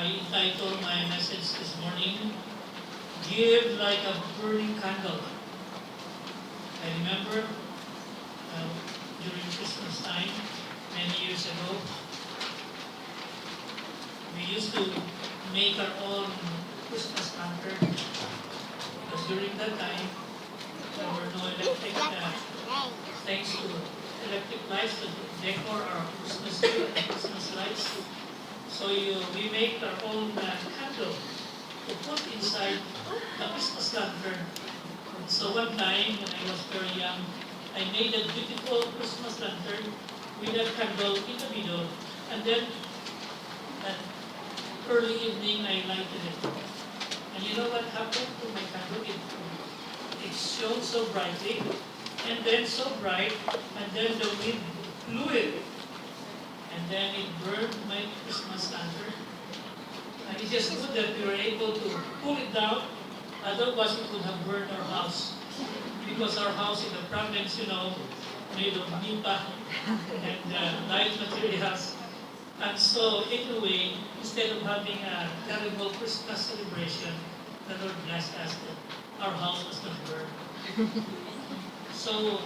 I entitled my message this morning, Give Like a Burning Candle. I remember during Christmas time, many years ago, we used to make our own Christmas lantern because during that time, there were no electric, thanks to electric lights to decor our Christmas tree and Christmas lights. So we make our own candle to put inside the Christmas lantern. So one time when I was very young, I made a beautiful Christmas lantern with a candle in the middle, and then at early evening I lighted it. And you know what happened to my candle? It shone so brightly, and then so bright, and then the wind blew it. And then it burned my Christmas lantern. And it's just good that we were able to pull it down. Otherwise, it would have burned our house. Because our house in the province, made of nipa and light materials. And so, in a way, instead of having a terrible Christmas celebration, the Lord blessed us that our house was not burned. So,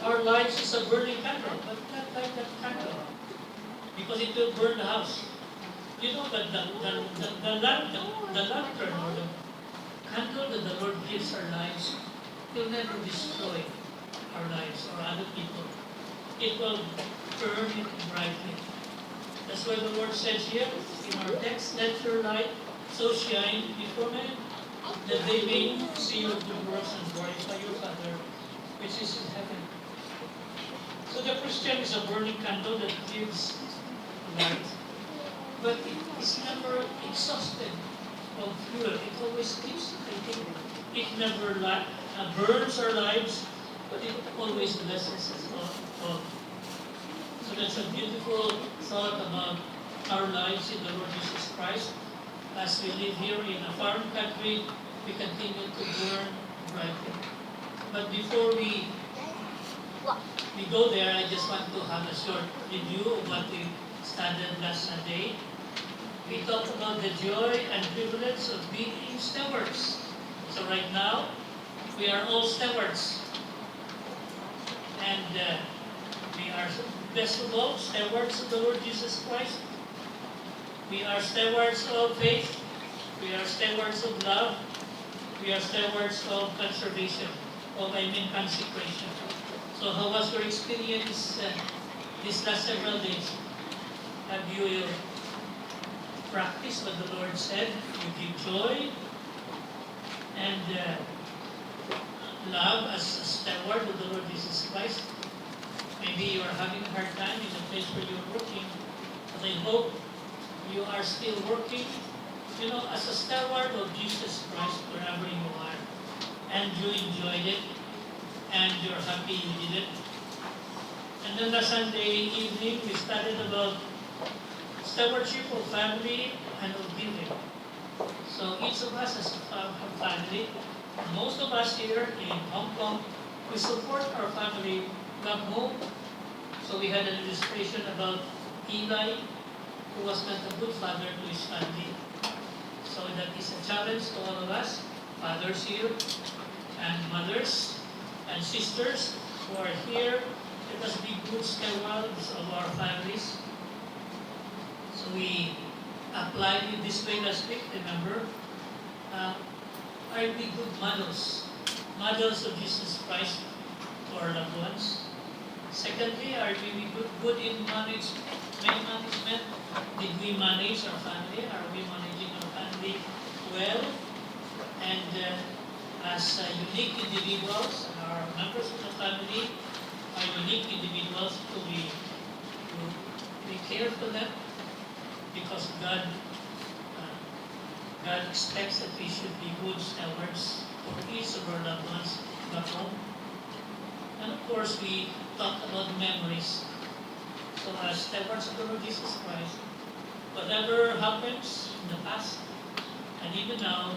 our lives is a burning candle, but not like that candle, because it will burn the house. You know that the lantern or the candle that the Lord gives our lives will never destroy our lives or other people. It will burn it brightly. That's why the Lord says here in our text, let your light so shine before men that they may see your good works and glorify your Father which is in heaven. So the Christian is a burning candle that gives light, but it is never exhausted of fuel. It always keeps lighting. It never burns our lives, but it always blesses us all. So that's a beautiful thought about our lives in the Lord Jesus Christ. As we live here in a foreign country, we continue to burn brightly. But before we go there, I just want to have a short review of what we studied last Sunday. We talked about the joy and privilege of being stewards. So right now, we are all stewards. And we are, best of all, stewards of the Lord Jesus Christ. We are stewards of faith. We are stewards of love. We are stewards of conservation, consecration. So how was your experience these last several days? Have you practiced what the Lord said? You give joy and love as a steward of the Lord Jesus Christ. Maybe you are having a hard time in the place where you're working, but I hope you are still working, as a steward of Jesus Christ wherever you are, and you enjoyed it, and you're happy you did it. And then the Sunday evening, we studied about stewardship of family and of giving. So each of us has a family. Most of us here in Hong Kong, we support our family back home. So we had an illustration about Eli, who was not a good father to his family. So that is a challenge to all of us, fathers here, and mothers, and sisters who are here. Let us be good stewards of our families. So we applied it this way last week, remember? Are we good models of Jesus Christ to our loved ones? Secondly, are we good in management? Did we manage our family? Are we managing our family well? And as unique individuals, our members of the family are unique individuals, we care for them because God expects that we should be good stewards for each of our loved ones back home. And of course, we talked about memories. So as stewards of the Lord Jesus Christ, whatever happens in the past and even now,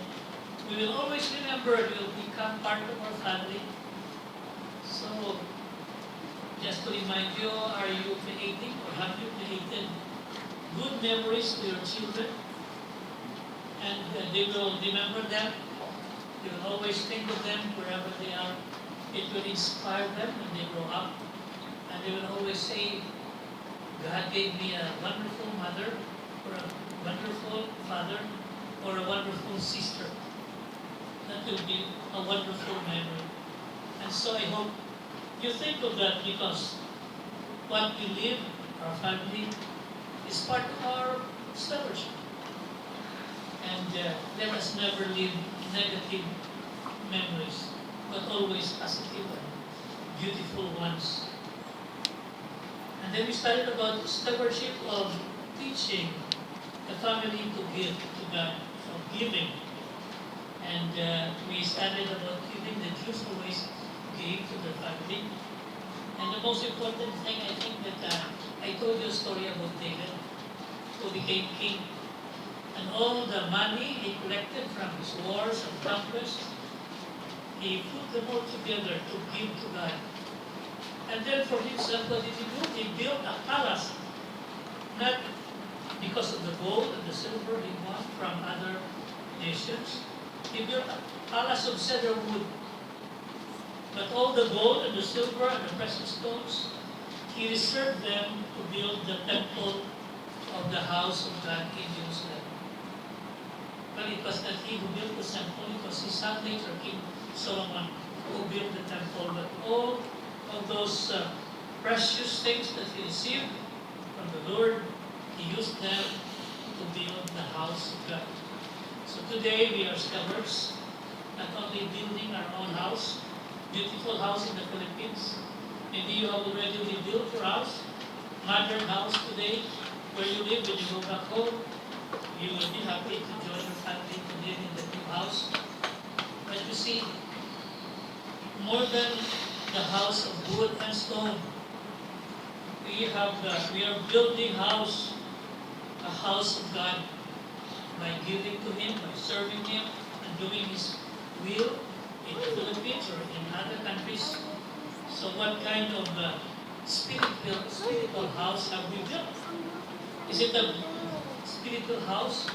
we will always remember it will become part of our family. So, just to remind you, are you creating or have you created good memories to your children, and they will remember them. They will always think of them wherever they are. It will inspire them when they grow up, and they will always say, God gave me a wonderful mother, or a wonderful father, or a wonderful sister. That will be a wonderful memory. And so I hope you think of that, because what we live, our family, is part of our stewardship. And let us never live negative memories, but always positive and beautiful ones. And then we studied about stewardship of teaching the family to give to God, of giving. And we studied about giving, the Jews always gave to the family. And the most important thing, I think, that I told you a story about David, who became king. And all the money he collected from his wars and conquests, he put them all together to give to God. And then for himself, what did he do? He built a palace. Not because of the gold and the silver he won from other nations. He built a palace of cedar wood. But all the gold and the silver and the precious stones, he reserved them to build the temple of the house of God in Jerusalem. But it was not he who built the temple, it was his son later, King Solomon, who built the temple. But all of those precious things that he received from the Lord, he used them to build the house of God. So today we are stewards, not only building our own house, beautiful house in the Philippines. Maybe you have already rebuilt your house, modern house today, where you live. When you go back home, you will be happy to join your family to live in the new house. But you see, more than the house of wood and stone, we are building a house of God, by giving to Him, by serving Him, and doing His will in the Philippines or in other countries. So what kind of spiritual house have we built? Is it a spiritual house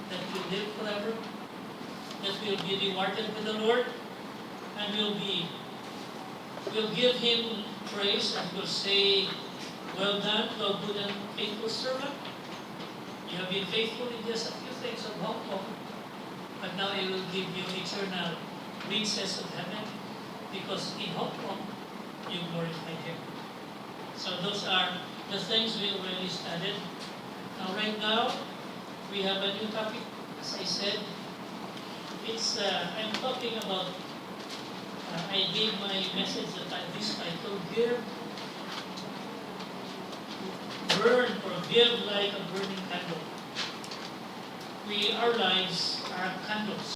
that will live forever? That will be rewarded with the Lord? And will give Him praise and will say, well done, thou good and faithful servant. You have been faithful in just a few things of Hong Kong, but now I will give you eternal riches of heaven, because in Hong Kong you glorify Him. So those are the things we already studied. Now right now we have a new topic. As I said, I'm talking about. I gave my message that this title, burn or give like a burning candle. Our lives are candles.